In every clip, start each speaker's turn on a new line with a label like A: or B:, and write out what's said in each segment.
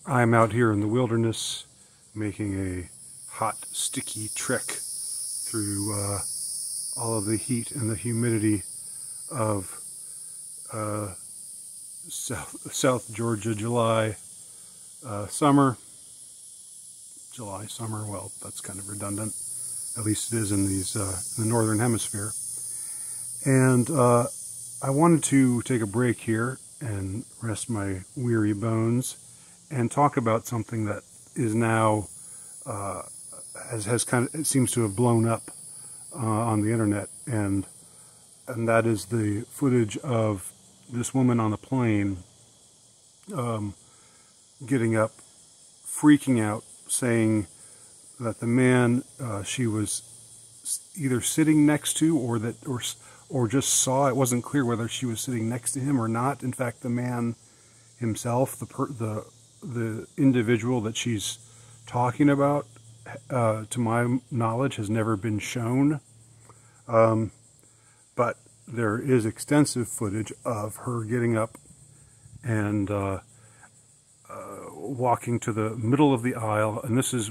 A: I'm out here in the wilderness making a hot, sticky trek through all of the heat and the humidity of South Georgia July summer. July summer, well, that's kind of redundant. At least it is in these in the northern hemisphere. And I wanted to take a break here and rest my weary bones and talk about something that is now has kind of, it seems to have blown up on the internet, and that is the footage of this woman on a plane getting up, freaking out, saying that the man she was either sitting next to or just saw, it wasn't clear whether she was sitting next to him or not. In fact, the man himself, the individual that she's talking about, to my knowledge, has never been shown. But there is extensive footage of her getting up and walking to the middle of the aisle, and this is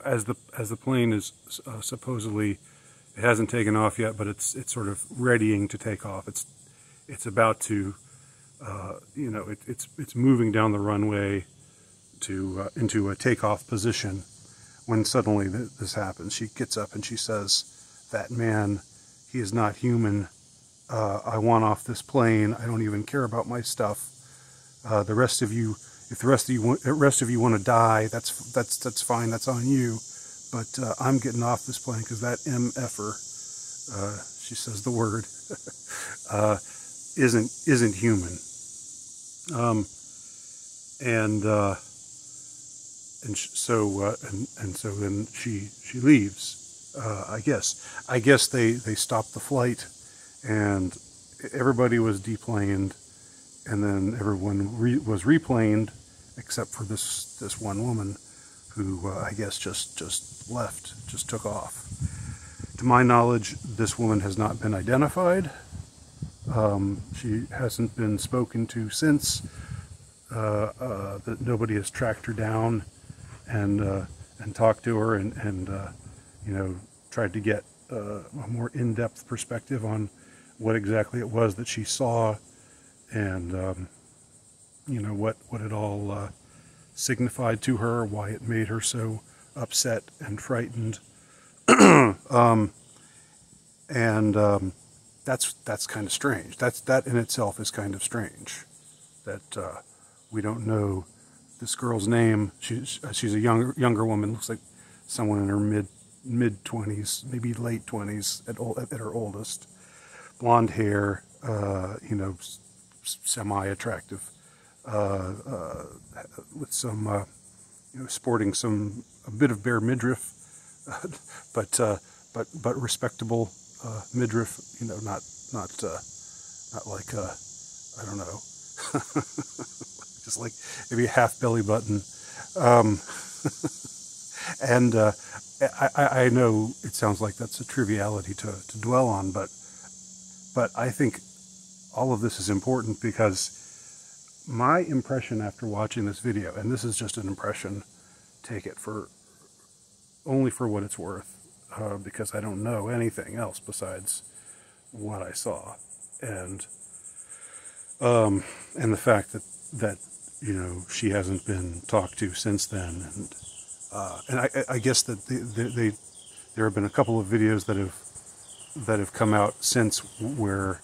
A: as the plane is supposedly, it hasn't taken off yet, but it's sort of readying to take off. It's about to, it's moving down the runway to into a takeoff position, when suddenly this happens. She gets up and she says, "That man, he is not human. I want off this plane. I don't even care about my stuff. The rest of you, if the rest of you want to die, that's fine. That's on you. But I'm getting off this plane because that MFer," she says the word, isn't human. So then she leaves. I guess they stopped the flight, and everybody was deplaned, and then everyone was replaned except for this one woman, who I guess just left, just took off. To my knowledge, this woman has not been identified. She hasn't been spoken to since. That nobody has tracked her down and talked to her and tried to get a more in-depth perspective on what exactly it was that she saw, and what it all signified to her, why it made her so upset and frightened. That's kind of strange. That in itself is kind of strange, that we don't know this girl's name. She's a younger woman. Looks like someone in her mid 20s, maybe late 20s at her oldest. Blonde hair, semi-attractive, with some, sporting a bit of bare midriff, but respectable midriff. Not like I don't know, just like maybe a half belly button. And I know it sounds like that's a triviality to dwell on, but I think all of this is important, because my impression after watching this video, and this is just an impression, take it only for what it's worth, because I don't know anything else besides what I saw, and the fact that she hasn't been talked to since then, and I guess that there have been a couple of videos that have come out since where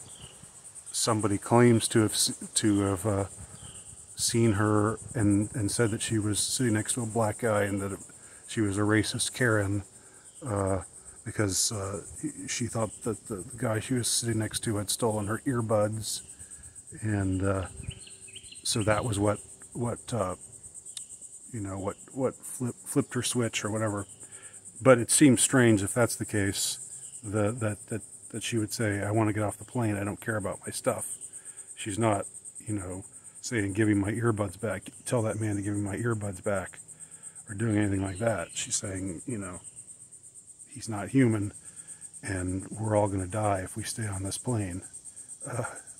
A: somebody claims to have seen her and said that she was sitting next to a black guy, and that she was a racist Karen, because she thought that the guy she was sitting next to had stolen her earbuds, and so that was what flipped her switch or whatever. But it seems strange, if that's the case, that she would say, "I want to get off the plane. I don't care about my stuff." She's not, saying, "Give me my earbuds back. Tell that man to give me my earbuds back," or doing anything like that. She's saying, he's not human, and we're all going to die if we stay on this plane.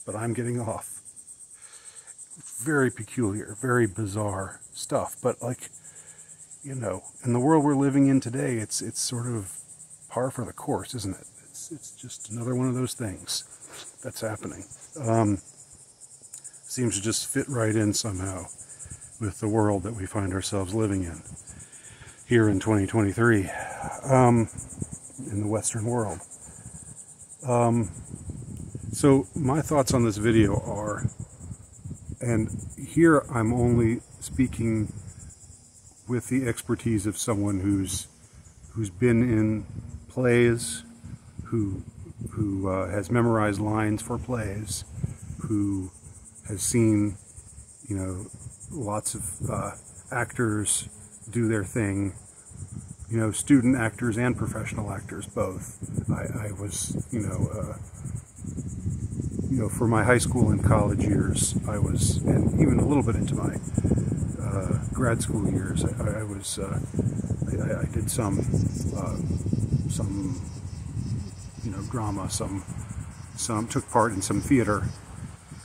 A: But I'm getting off. very peculiar, very bizarre stuff. But like, you know, in the world we're living in today, it's sort of par for the course, isn't it? It's just another one of those things that's happening. Seems to just fit right in somehow with the world that we find ourselves living in here in 2023, in the Western world. So my thoughts on this video are, and here I'm only speaking with the expertise of someone who's been in plays, who has memorized lines for plays, who has seen, you know, lots of actors do their thing, you know, student actors and professional actors both. I was, you know, for my high school and college years, I was, and even a little bit into my grad school years, I was, I did some, you know, drama, some took part in some theater.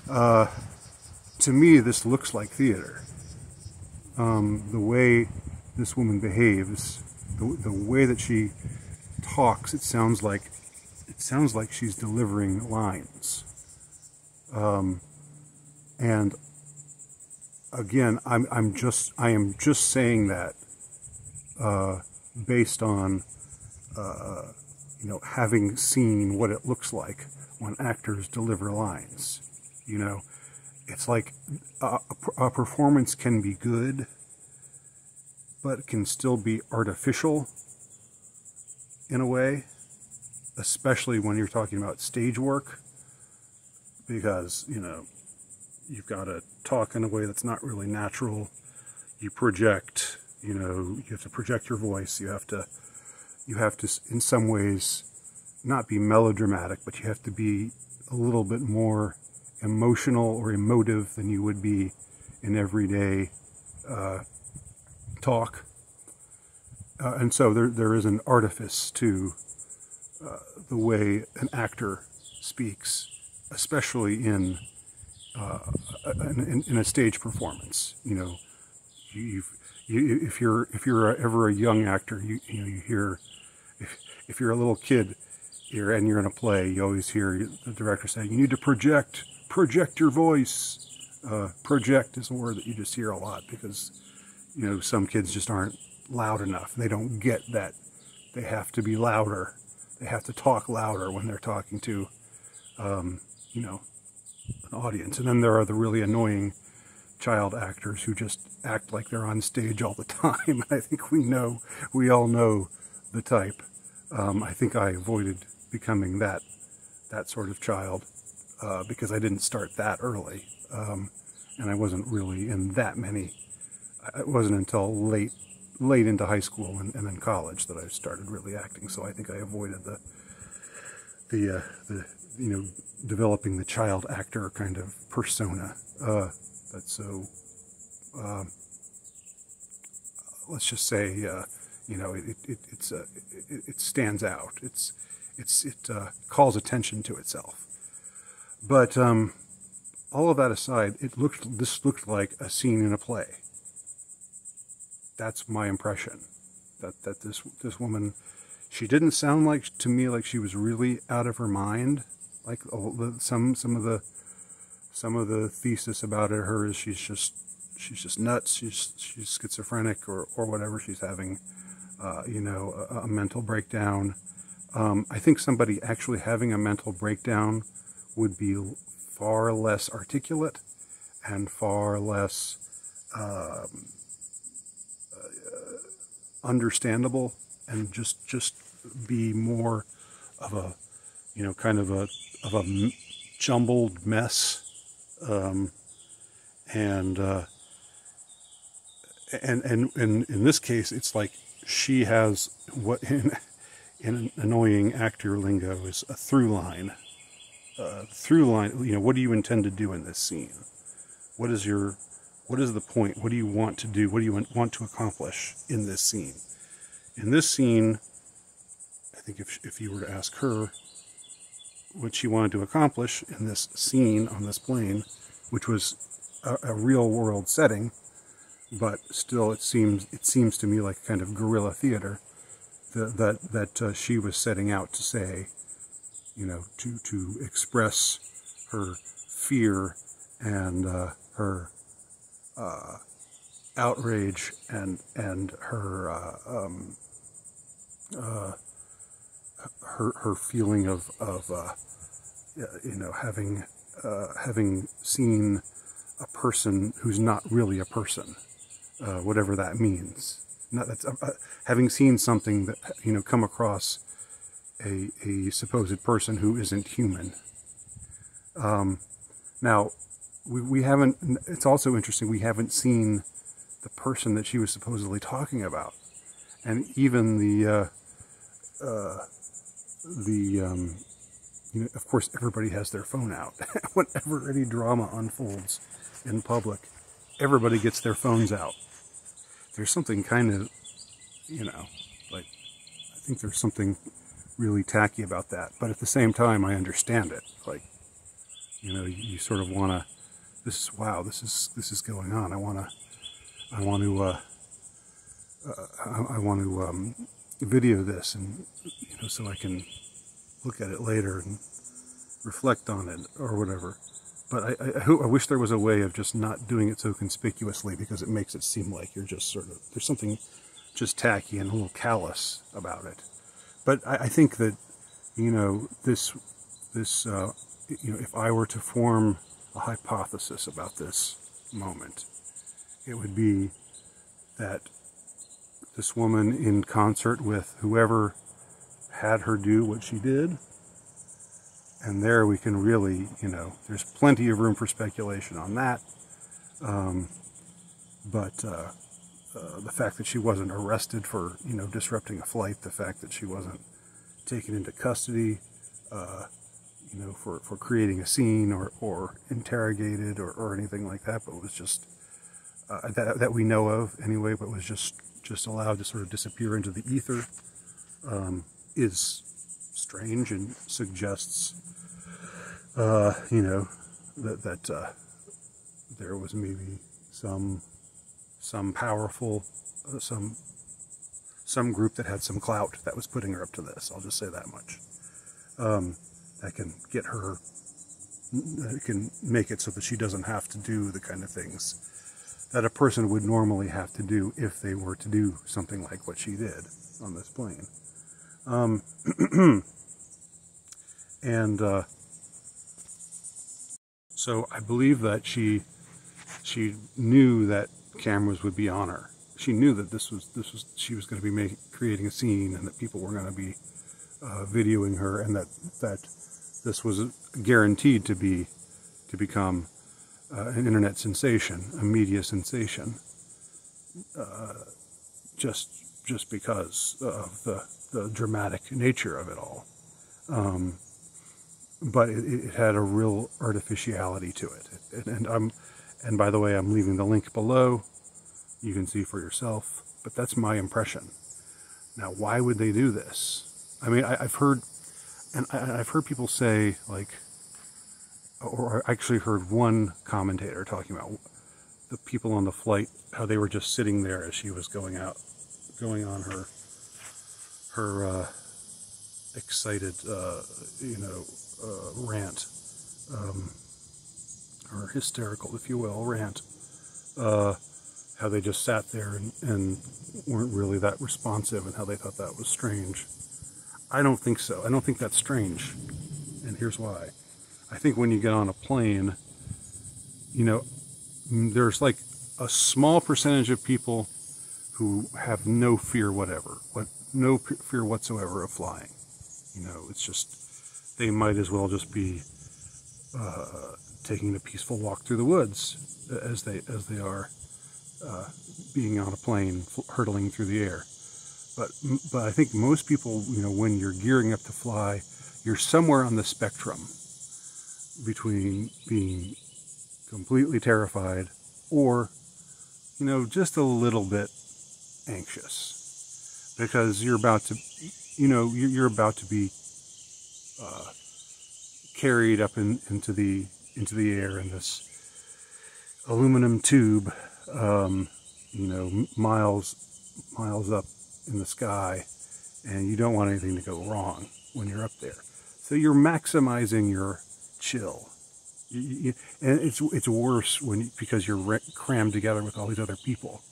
A: To me, this looks like theater. The way this woman behaves, the way that she talks, it sounds like she's delivering lines. And again, I am just saying that based on you know, having seen what it looks like when actors deliver lines. You know, it's like a performance can be good, but it can still be artificial in a way, especially when you're talking about stage work, because, you know, you've got to talk in a way that's not really natural. You project, you know, you have to project your voice. You have to, in some ways, not be melodramatic, but you have to be a little bit more emotional or emotive than you would be in everyday talk. And so there is an artifice to the way an actor speaks, especially in a stage performance. You know, if you're ever a young actor, you know, you hear, if you're a little kid and you're in a play, you always hear the director say, you need to project your voice. Project is a word that you just hear a lot because, you know, some kids just aren't loud enough. They don't get that they have to be louder. They have to talk louder when they're talking to, you know, an audience. And then there are the really annoying child actors who just act like they're on stage all the time. I think we all know the type. I think I avoided becoming that sort of child because I didn't start that early, and I wasn't really in that many. It wasn't until late into high school and then college that I started really acting. So I think I avoided the you know, developing the child actor kind of persona. That's so, let's just say, you know, it stands out. It calls attention to itself. But all of that aside, this looked like a scene in a play. That's my impression. That this woman, she didn't sound like to me like she was really out of her mind. Like some of the thesis about her is she's just nuts. She's schizophrenic or whatever. She's having you know, a mental breakdown. I think somebody actually having a mental breakdown would be far less articulate and far less understandable, and just be more of a, you know, kind of a jumbled mess, and in this case, it's like she has what in annoying actor lingo is a through line. You know, what do you intend to do in this scene? What is the point? What do you want to do? What do you want to accomplish in this scene? In this scene, I think if you were to ask her what she wanted to accomplish in this scene on this plane, which was a real world setting, but still it seems to me like kind of guerrilla theater that she was setting out to say, you know, to express her fear and her outrage and her feeling of you know, having seen a person who's not really a person, whatever that means. Not that's having seen something that, you know, come across a supposed person who isn't human. Now, we haven't. It's also interesting. We haven't seen the person that she was supposedly talking about, and even you know, of course, everybody has their phone out. Whenever any drama unfolds in public, everybody gets their phones out. There's something kind of, you know, like, I think there's something really tacky about that. But at the same time, I understand it. Like, you know, you sort of want to, wow, this is going on. I want to video this, and, you know, so I can look at it later and reflect on it or whatever. But I wish there was a way of just not doing it so conspicuously, because it makes it seem like you're just sort of, there's something just tacky and a little callous about it. But I think that, you know, this you know, if I were to form a hypothesis about this moment, it would be that this woman, in concert with whoever had her do what she did, and there we can really, you know, there's plenty of room for speculation on that. But the fact that she wasn't arrested for, you know, disrupting a flight, the fact that she wasn't taken into custody, you know, for creating a scene or interrogated or anything like that, but was just, that we know of anyway, but was just allowed to sort of disappear into the ether, is strange and suggests, you know, that there was maybe some powerful, some group that had some clout that was putting her up to this. I'll just say that much. That can get her, that can make it so that she doesn't have to do the kind of things that a person would normally have to do if they were to do something like what she did on this plane. And so I believe that she knew that cameras would be on her. She knew that she was going to be creating a scene, and that people were going to be videoing her, and that this was guaranteed to become an internet sensation, a media sensation, just because of the dramatic nature of it all. But it had a real artificiality to it. And by the way, I'm leaving the link below. You can see for yourself. But that's my impression. Now, why would they do this? I mean, I've heard people say, like, or I actually heard one commentator talking about the people on the flight, how they were just sitting there as she was going on her excited, you know, rant, or hysterical, if you will, rant. How they just sat there and weren't really that responsive, and how they thought that was strange. I don't think so. I don't think that's strange, and here's why. I think when you get on a plane, you know, there's like a small percentage of people who have no fear no fear whatsoever of flying. You know, it's just, they might as well just be taking a peaceful walk through the woods as they are being on a plane hurtling through the air. But I think most people, you know, when you're gearing up to fly, you're somewhere on the spectrum between being completely terrified or, you know, just a little bit anxious, because you're about to, you know, you're about to be carried up into the air in this aluminum tube, you know, miles up in the sky, and you don't want anything to go wrong when you're up there. So you're maximizing your chill. And it's worse because you're crammed together with all these other people.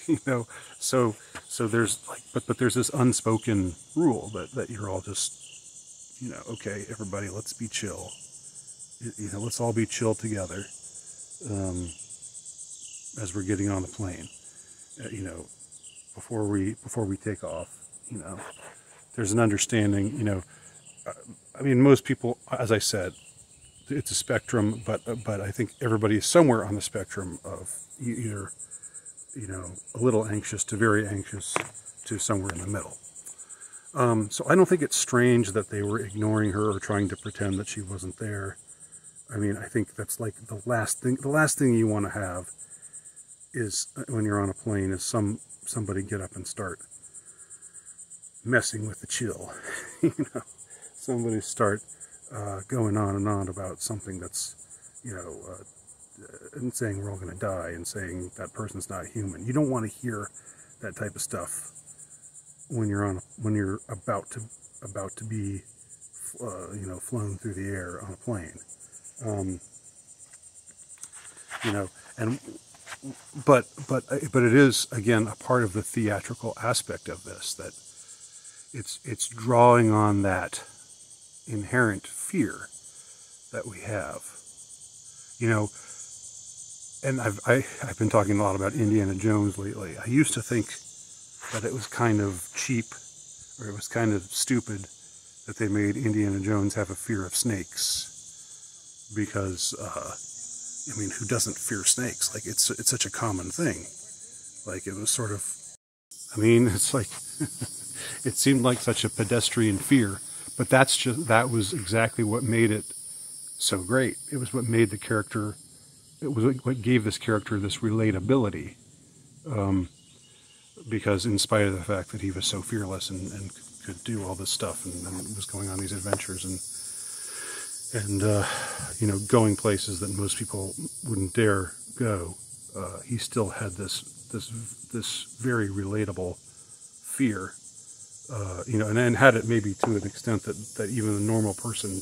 A: You know, so there's like, but there's this unspoken rule that you're all just, you know, okay, everybody, let's be chill. You know, let's all be chill together as we're getting on the plane. You know, before we take off. You know, there's an understanding. You know, I mean, most people, as I said, it's a spectrum, but I think everybody is somewhere on the spectrum of either, you know, a little anxious to very anxious to somewhere in the middle. So I don't think it's strange that they were ignoring her or trying to pretend that she wasn't there. I mean, I think that's like the last thing you want to have is when you're on a plane is somebody get up and start messing with the chill. You know, somebody start going on and on about something that's, you know, and saying we're all going to die and saying that person's not human. You don't want to hear that type of stuff when you're about to be you know, flown through the air on a plane. You know, and but it is, again, a part of the theatrical aspect of this, that it's drawing on that inherent fear that we have. You know, and I've been talking a lot about Indiana Jones lately. I used to think that it was kind of cheap, or it was kind of stupid that they made Indiana Jones have a fear of snakes, because I mean, who doesn't fear snakes? Like, it's such a common thing. Like, it was sort of, I mean, it's like it seemed like such a pedestrian fear, but that was exactly what made it so great. It was what made the character, it was what gave this character this relatability, because in spite of the fact that he was so fearless and could do all this stuff and was going on these adventures and you know, going places that most people wouldn't dare go, he still had this very relatable fear, you know, and had it maybe to an extent that even a normal person,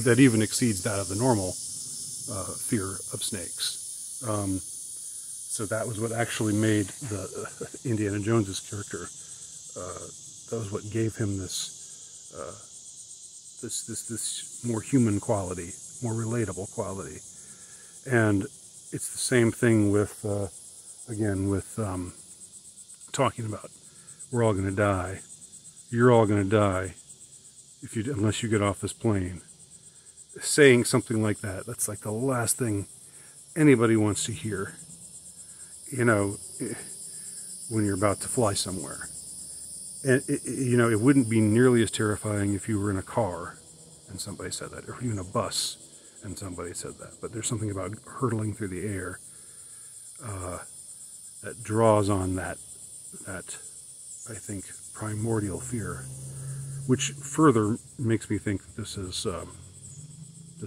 A: that even exceeds that of the normal fear of snakes. So that was what actually made the Indiana Jones's character. That was what gave him this more human quality, more relatable quality. And it's the same thing with, again, with talking about we're all going to die. You're all going to die unless you get off this plane. Saying something like that, that's like the last thing anybody wants to hear, you know, when you're about to fly somewhere. And, you know, it wouldn't be nearly as terrifying if you were in a car and somebody said that, or even a bus and somebody said that. But there's something about hurtling through the air that draws on that, I think, primordial fear, which further makes me think that this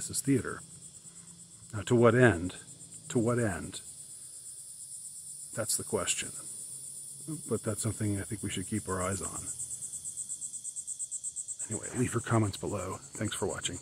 A: is theater. Now, to what end? To what end? That's the question. But that's something I think we should keep our eyes on. Anyway, leave your comments below. Thanks for watching.